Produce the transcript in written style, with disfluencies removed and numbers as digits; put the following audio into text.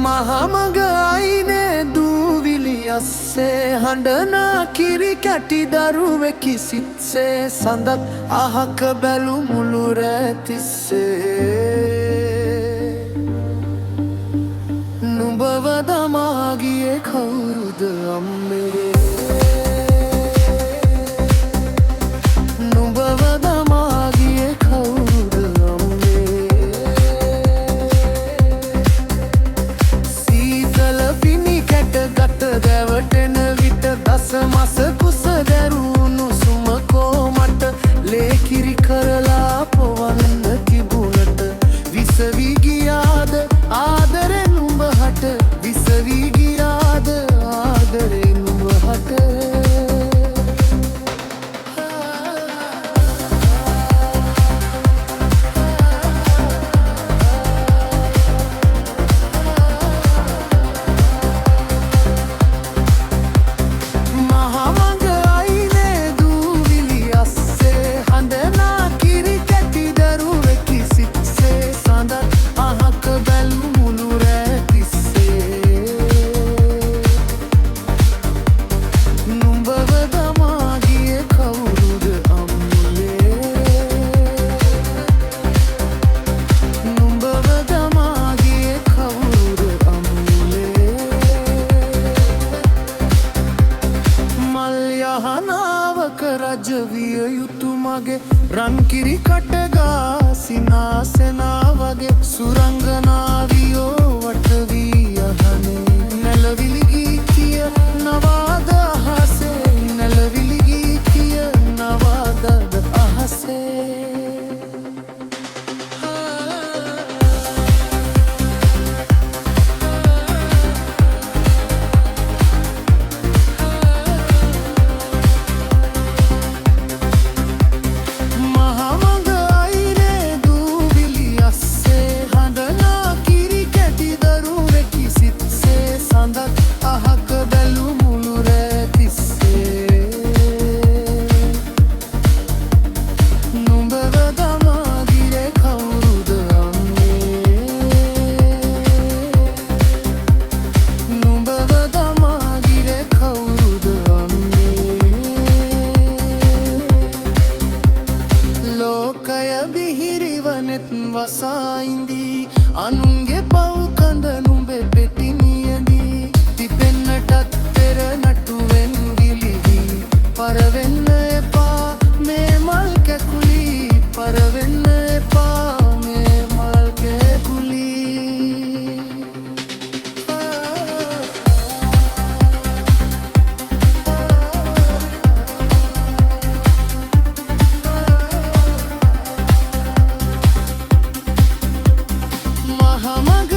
මහමග අයිනේ දූවිලි අස්සේ හඬනා කිරි කැටි දරුවෙකි සිත්සේ සඳක් අහක බැලු මුළු රෑ තිස්සේ නුඹව දමා ගියේ කවුරුද අම්මේ මස කුස දැරුණු සුමකෝ මට ලේකිරි කරලා පොවන්න තිබුණට විසවි ගියාද ආදරෙන් නුඹ හට විසවි ගියාද ආදරෙන් නුඹ හට රජවිය යුතු මගේ රන්කිරි කටගා සිනාසෙනා වගේ සුරංගනාවියෝ වටවී අහනේ නැලවිලි ගීතිය නවාද අහසේ නැලවිලි ගීතිය නවාද අහසේ වසායින්දී අනුන්ගේ පව් කඳ නුඹේ පෙටි නියදී තිපෙන්නටත් පෙර නටුවෙන් ගිලිවී පරවෙන්න එපා මේ මල් කැකුලි පරවෙන්න එපා මේ මල් කැකුලි මහමග